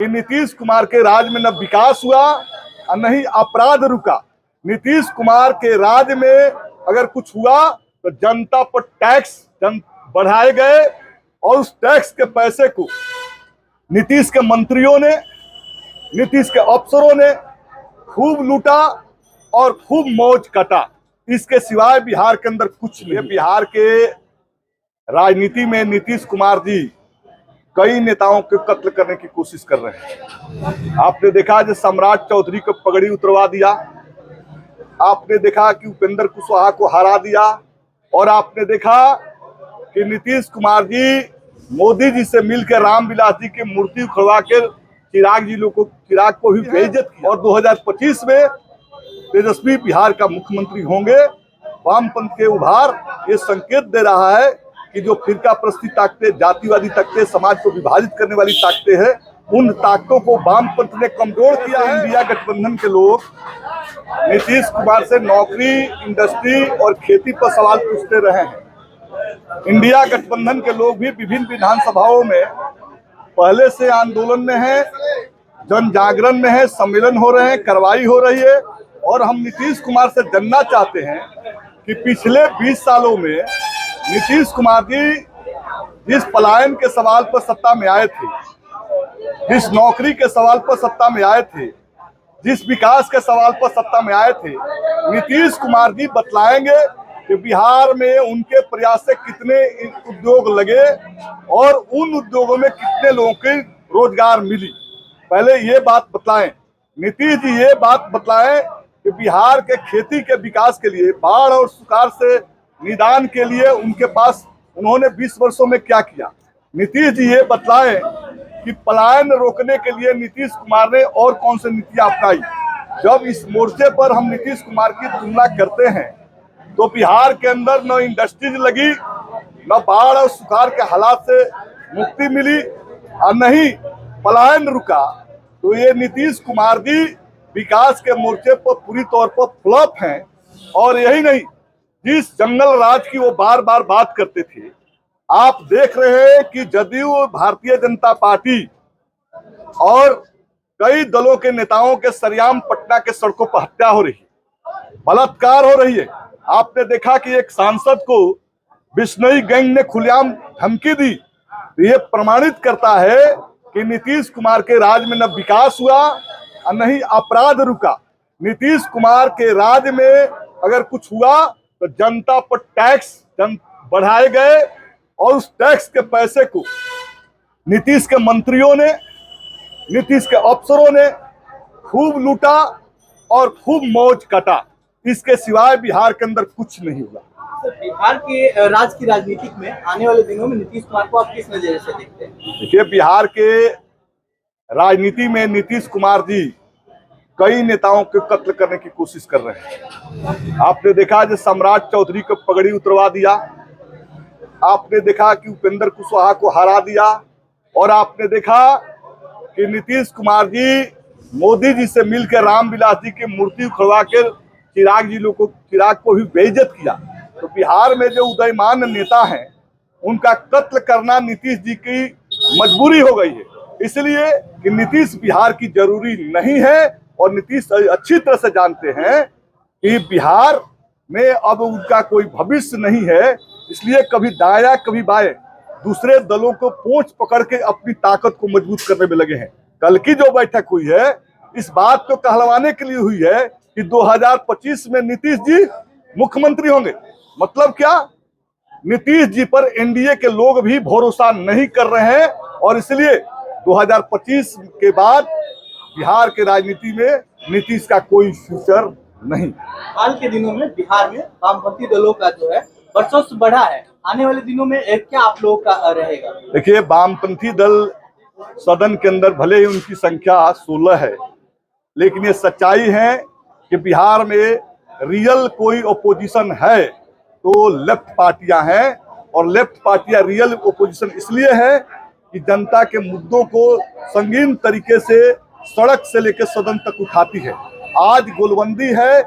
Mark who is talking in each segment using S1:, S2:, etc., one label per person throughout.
S1: कि नीतीश कुमार के राज में न विकास हुआ और न ही अपराध रुका। नीतीश कुमार के राज में अगर कुछ हुआ तो जनता पर टैक्स बढ़ाए गए और उस टैक्स के पैसे को नीतीश के मंत्रियों ने, नीतीश के अफसरों ने खूब लूटा और खूब मौज काटा। इसके सिवाय बिहार के अंदर कुछ नहीं। बिहार के राजनीति में नीतीश कुमार जी कई नेताओं के कत्ल करने की कोशिश कर रहे हैं। आपने देखा जो सम्राट चौधरी को पगड़ी उतरवा दिया, आपने देखा कि उपेंद्र कुशवाहा को हरा दिया, और आपने देखा कि नीतीश कुमार जी मोदी जी से मिलकर रामविलास जी की मूर्ति उखड़वा के चिराग को भी बेइज्जत किया। और 2025 में तेजस्वी बिहार का मुख्यमंत्री होंगे। वामपंथ के उभार ये संकेत दे रहा है कि जो फिरका प्रस्ती ताकतें, जातिवादी ताकतें, समाज को विभाजित करने वाली ताकतें हैं, उन ताकतों को वामपंथ ने कमजोर किया है। इंडिया गठबंधन के लोग नीतीश कुमार से नौकरी, इंडस्ट्री और खेती पर सवाल पूछते रहे हैं। इंडिया गठबंधन के लोग भी विभिन्न विधानसभाओं में पहले से आंदोलन में है, जन जागरण में है, सम्मेलन हो रहे हैं, कार्रवाई हो रही है। और हम नीतीश कुमार से जानना चाहते हैं कि पिछले 20 सालों में नीतीश कुमार जी जिस पलायन के सवाल पर सत्ता में आए थे, जिस नौकरी के सवाल पर सत्ता में आए थे, जिस विकास के सवाल पर सत्ता में आए थे, नीतीश कुमार जी बतलाएंगे कि बिहार में उनके प्रयास से कितने उद्योग लगे और उन उद्योगों में कितने लोगों को रोजगार मिली। पहले ये बात बतलाएं, नीतीश जी ये बात बतलाएं कि बिहार के खेती के विकास के लिए, बाढ़ और सुखाड़ से निदान के लिए उन्होंने 20 वर्षों में क्या किया। नीतीश जी ये बतलाएं कि पलायन रोकने के लिए नीतीश कुमार ने और कौन सी नीतियां अपनाई। जब इस मोर्चे पर हम नीतीश कुमार की तुलना करते हैं तो बिहार के अंदर न इंडस्ट्रीज लगी, न बाढ़ और सुखाड़ के हालात से मुक्ति मिली और न ही पलायन रुका। तो ये नीतीश कुमार जी विकास के मोर्चे पर पूरी तौर पर फ्लॉप हैं। और यही नहीं, जिस जंगल राज की वो बार बार बात करते थे, आप देख रहे हैं कि जदयू, भारतीय जनता पार्टी और कई दलों के नेताओं के सरेआम पटना के सड़कों पर हत्या हो रही है, बलात्कार हो रही है। आपने देखा कि एक सांसद को बिश्नोई गैंग ने खुलेआम धमकी दी। तो ये प्रमाणित करता है कि नीतीश कुमार के राज में न विकास हुआ और न ही अपराध रुका। नीतीश कुमार के राज में अगर कुछ हुआ तो जनता पर टैक्स बढ़ाए गए और उस टैक्स के पैसे को नीतीश के मंत्रियों ने, नीतीश के अफसरों ने खूब लूटा और खूब मौज काटा। इसके सिवाय बिहार के अंदर कुछ नहीं हुआ।
S2: तो बिहार के राज की राजनीति में आने वाले दिनों में नीतीश कुमार को आप किस नजरिए से देखते हैं?
S1: देखिए, बिहार के राजनीति में नीतीश कुमार जी कई नेताओं के कत्ल करने की कोशिश कर रहे हैं। आपने देखा जो सम्राट चौधरी को पगड़ी उतरवा दिया, आपने देखा कि उपेंद्र कुशवाहा को हरा दिया, और आपने देखा कि नीतीश कुमार जी मोदी जी से मिलकर रामविलास जी की मूर्ति उखड़वा के चिराग को भी बेइज्जत किया। तो बिहार में जो उदयमान नेता हैं उनका कत्ल करना नीतीश जी की मजबूरी हो गई है। इसलिए कि नीतीश बिहार की जरूरी नहीं है और नीतीश अच्छी तरह से जानते हैं कि बिहार में अब उनका कोई भविष्य नहीं है। इसलिए कभी दाया कभी बाएं दूसरे दलों को पोंछ पकड़ के अपनी ताकत को मजबूत करने में लगे हैं। कल की जो बैठक हुई है इस बात को कहलवाने के लिए हुई है कि 2025 में नीतीश जी मुख्यमंत्री होंगे। मतलब क्या? नीतीश जी पर एनडीए के लोग भी भरोसा नहीं कर रहे हैं और इसलिए 2025 के बाद बिहार के राजनीति में नीतीश का कोई फ्यूचर नहीं।
S2: हाल के दिनों में बिहार में वामपंथी दलों का जो है वर्चस्व बढ़ा है, आने वाले दिनों में क्या आप लोगों का रहेगा?
S1: देखिए, वामपंथी दल सदन के अंदर भले ही उनकी संख्या 16 है, लेकिन ये सच्चाई है कि बिहार में रियल कोई ओपोजिशन है तो लेफ्ट पार्टियां हैं। और लेफ्ट पार्टियां रियल ओपोजिशन इसलिए है कि जनता के मुद्दों को संगीन तरीके से सड़क से लेकर सदन तक उठाती है। आज गोलबंदी है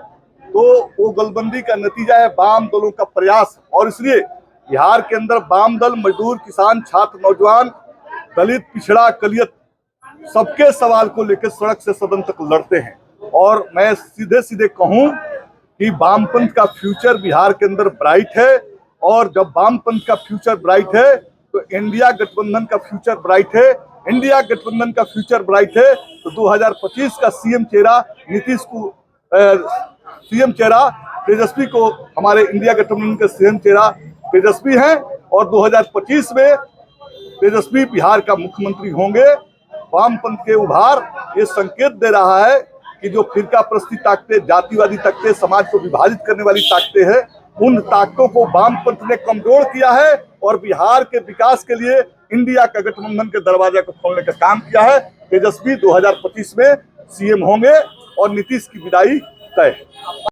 S1: तो वो गोलबंदी का नतीजा है वाम दलों का प्रयास। और इसलिए बिहार के अंदर वाम दल, मजदूर, किसान, छात्र, नौजवान, दलित, पिछड़ा, कलियत सबके सवाल को लेकर सड़क से सदन तक लड़ते हैं। और मैं सीधे सीधे कहूं कि वामपंथ का फ्यूचर बिहार के अंदर ब्राइट है, और जब वामपंथ का फ्यूचर ब्राइट है तो इंडिया गठबंधन का फ्यूचर ब्राइट है। इंडिया गठबंधन का फ्यूचर ब्राइट है तो 2025 का सीएम चेहरा नीतीश को, सीएम चेहरा तेजस्वी को, हमारे इंडिया गठबंधन के सीएम चेहरा तेजस्वी हैं, और 2025 में तेजस्वी बिहार का मुख्यमंत्री होंगे। वामपंथ के उभार ये संकेत दे रहा है कि जो फिरका प्रस्ती ताकतें, जातिवादी ताकतें, समाज को विभाजित करने वाली ताकतें हैं, उन ताकतों को वामपंथ ने कमजोर किया है और बिहार के विकास के लिए इंडिया का गठबंधन के दरवाजे को खोलने का काम किया है। तेजस्वी 2025 में सीएम होंगे और नीतीश की विदाई तय है।